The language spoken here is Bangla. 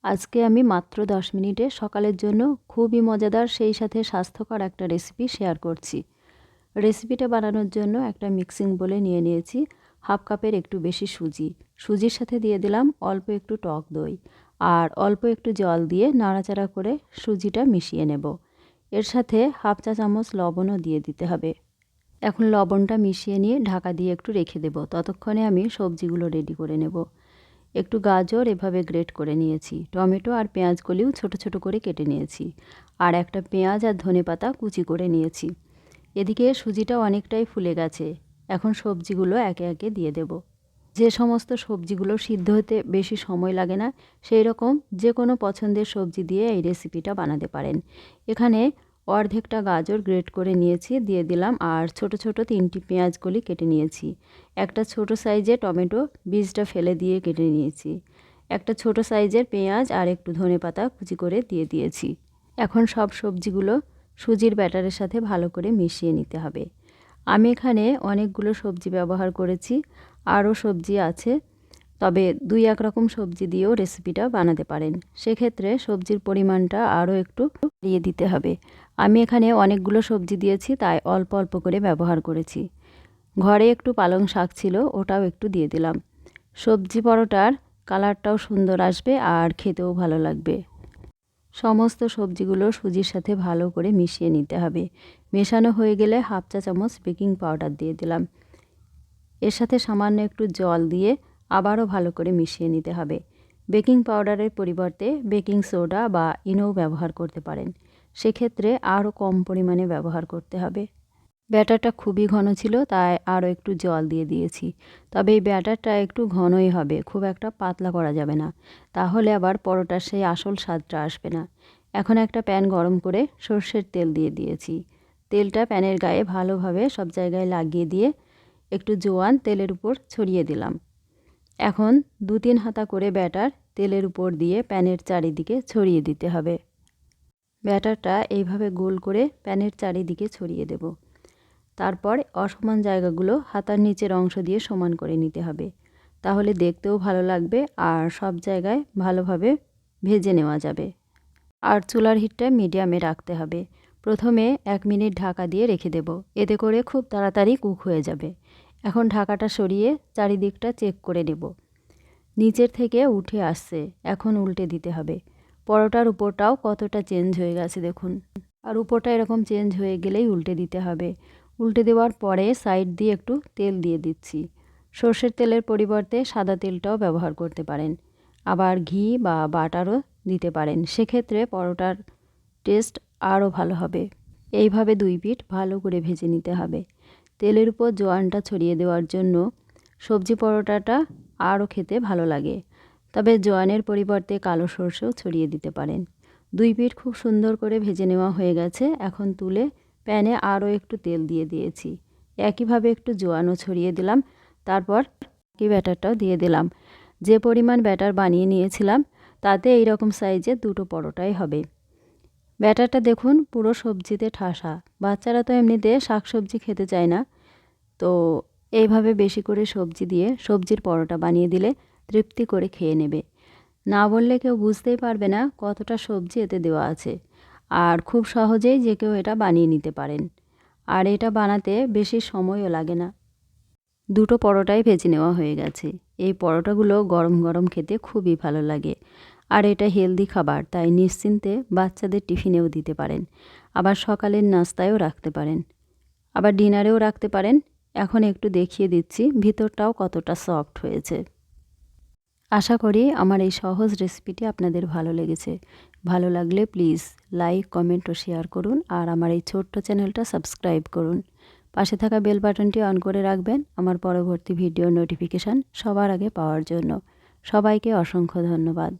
আজকে আমি মাত্র 10 মিনিটে সকালের জন্য খুবই মজাদার সেই সাথে স্বাস্থ্যকর একটা রেসিপি শেয়ার করছি। রেসিপিটা বানানোর জন্য একটা মিক্সিং বোলে নিয়ে নিয়েছি হাফ কাপের একটু বেশি সুজি। সুজির সাথে দিয়ে দিলাম অল্প একটু টক দই আর অল্প একটু জল দিয়ে নাড়াচাড়া করে সুজিটা মিশিয়ে নেব। এর সাথে হাফ চা চামচ লবণও দিয়ে দিতে হবে। এখন লবণটা মিশিয়ে নিয়ে ঢাকা দিয়ে একটু রেখে দেব। ততক্ষণে আমি সবজিগুলো রেডি করে নেব। একটু গাজর এভাবে গ্রেট করে নিয়েছি, টমেটো আর পেঁয়াজগুলিও ছোট ছোট করে কেটে নিয়েছি, আর একটা পেঁয়াজ আর ধনেপাতা কুচি করে নিয়েছি। এদিকে সুজিটা অনেকটাই ফুলে গেছে। এখন সবজিগুলো একে একে দিয়ে দেব। যে সমস্ত সবজিগুলো সিদ্ধ হতে বেশি সময় লাগে না সেই রকম যে কোনো পছন্দের সবজি দিয়ে এই রেসিপিটা বানাতে পারেন। এখানে অর্ধেকটা গাজর গ্রেট করে নিয়েছি, দিয়ে দিলাম, আর ছোট ছোট 3টি পেঁয়াজগুলি কেটে নিয়েছি। একটা ছোট সাইজের টমেটো বীজটা ফেলে দিয়ে কেটে নিয়েছি। একটা ছোট সাইজের পেঁয়াজ আর একটু ধনেপাতা কুচি করে দিয়ে দিয়েছি। এখন সব সবজিগুলো সুজির ব্যাটারের সাথে ভালো করে মিশিয়ে নিতে হবে। আমি এখানে অনেকগুলো সবজি ব্যবহার করেছি, আরও সবজি আছে, তবে 2-1 রকম সবজি দিয়েও রেসিপিটা বানাতে পারেন। সেক্ষেত্রে সবজির পরিমাণটা আরও একটু বাড়িয়ে দিতে হবে। আমি এখানে অনেকগুলো সবজি দিয়েছি, তাই অল্প অল্প করে ব্যবহার করেছি। ঘরে একটু পালং শাক ছিল, ওটাও একটু দিয়ে দিলাম। সবজি পরোটার কালারটাও সুন্দর আসবে আর খেতেও ভালো লাগবে। সমস্ত সবজিগুলো সুজির সাথে ভালো করে মিশিয়ে নিতে হবে। মেশানো হয়ে গেলে হাফ চা চামচ বেকিং পাউডার দিয়ে দিলাম। এর সাথে সামান্য একটু জল দিয়ে আবারও ভালো করে মিশিয়ে নিতে হবে। বেকিং পাউডারের পরিবর্তে বেকিং সোডা বা ইনোও ব্যবহার করতে পারেন। সেক্ষেত্রে আরও কম পরিমাণে ব্যবহার করতে হবে। ব্যাটারটা খুবই ঘন ছিল, তাই আরও একটু জল দিয়ে দিয়েছি। তবে এই ব্যাটারটা একটু ঘনই হবে, খুব একটা পাতলা করা যাবে না, তাহলে আবার পরোটার সেই আসল স্বাদটা আসবে না। এখন একটা প্যান গরম করে সর্ষের তেল দিয়ে দিয়েছি। তেলটা প্যানের গায়ে ভালোভাবে সব জায়গায় লাগিয়ে দিয়ে একটু জোয়ান তেলের উপর ছড়িয়ে দিলাম। এখন 2-3 হাতা করে ব্যাটার তেলের উপর দিয়ে প্যানের চারিদিকে ছড়িয়ে দিতে হবে। ব্যাটারটা এইভাবে গোল করে প্যানের চারিদিকে ছড়িয়ে দেব। তারপর অসমান জায়গাগুলো হাতার নিচের অংশ দিয়ে সমান করে নিতে হবে, তাহলে দেখতেও ভালো লাগবে আর সব জায়গায় ভালোভাবে ভেজে নেওয়া যাবে। আর চুলার হিটটা মিডিয়ামে রাখতে হবে। প্রথমে 1 মিনিট ঢাকা দিয়ে রেখে দেব, এতে করে খুব তাড়াতাড়ি কুক হয়ে যাবে। এখন ঢাকাটা সরিয়ে চারিদিকটা চেক করে নেব। নিচের থেকে উঠে আসছে, এখন উল্টে দিতে হবে। পরোটার উপরটাও কতটা চেঞ্জ হয়ে গেছে দেখুন। আর উপরটা এরকম চেঞ্জ হয়ে গেলেই উল্টে দিতে হবে। উল্টে দেওয়ার পরে সাইড দিয়ে একটু তেল দিয়ে দিচ্ছি। সর্ষের তেলের পরিবর্তে সাদা তেলটাও ব্যবহার করতে পারেন, আবার ঘি বা বাটারও দিতে পারেন। সেক্ষেত্রে পরোটার টেস্ট আরও ভালো হবে। এইভাবে 2 পিঠ ভালো করে ভেজে নিতে হবে। তেলের উপর জোয়ানটা ছড়িয়ে দেওয়ার জন্য সবজি পরোটাটা আরও খেতে ভালো লাগে। তবে জোয়ানের পরিবর্তে কালো সরষেও ছড়িয়ে দিতে পারেন। 2 পিঠ খুব সুন্দর করে ভেজে নেওয়া হয়ে গেছে। এখন তুলে প্যানে আরও একটু তেল দিয়ে দিয়েছি। একইভাবে একটু জোয়ানও ছড়িয়ে দিলাম। তারপর বাকি ব্যাটারটাও দিয়ে দিলাম। যে পরিমাণ ব্যাটার বানিয়ে নিয়েছিলাম তাতে এই রকম সাইজের 2টো পরোটাই হবে। ব্যাটারটা দেখুন পুরো সবজিতে ঠাসা। বাচ্চারা তো এমনিতে শাকসবজি খেতে চায় না, তো এইভাবে বেশি করে সবজি দিয়ে সবজির পরোটা বানিয়ে দিলে তৃপ্তি করে খেয়ে নেবে। না বললে কেউ বুঝতেই পারবে না কতটা সবজি এতে দেওয়া আছে। আর খুব সহজেই যে কেউ এটা বানিয়ে নিতে পারেন। আর এটা বানাতে বেশি সময়ও লাগে না। 2টো পরোটাই ভেজে নেওয়া হয়ে গেছে। এই পরোটাগুলো গরম গরম খেতে খুবই ভালো লাগে। আর এটা হেলদি খাবার, তাই নিশ্চিন্তে বাচ্চাদের টিফিনেও দিতে পারেন, আবার সকালের নাস্তায়ও রাখতে পারেন, আবার ডিনারেও রাখতে পারেন। এখন একটু দেখিয়ে দিচ্ছি ভিতরটাও কতটা সফট হয়েছে। আশা করি আমার এই সহজ রেসিপিটি আপনাদের ভালো লেগেছে। ভালো লাগলে প্লিজ লাইক, কমেন্ট ও শেয়ার করুন, আর আমার এই ছোট্ট চ্যানেলটা সাবস্ক্রাইব করুন। পাশে থাকা বেল বাটনটি অন করে রাখবেন আমার পরবর্তী ভিডিও নোটিফিকেশান সবার আগে পাওয়ার জন্য। সবাইকে অসংখ্য ধন্যবাদ।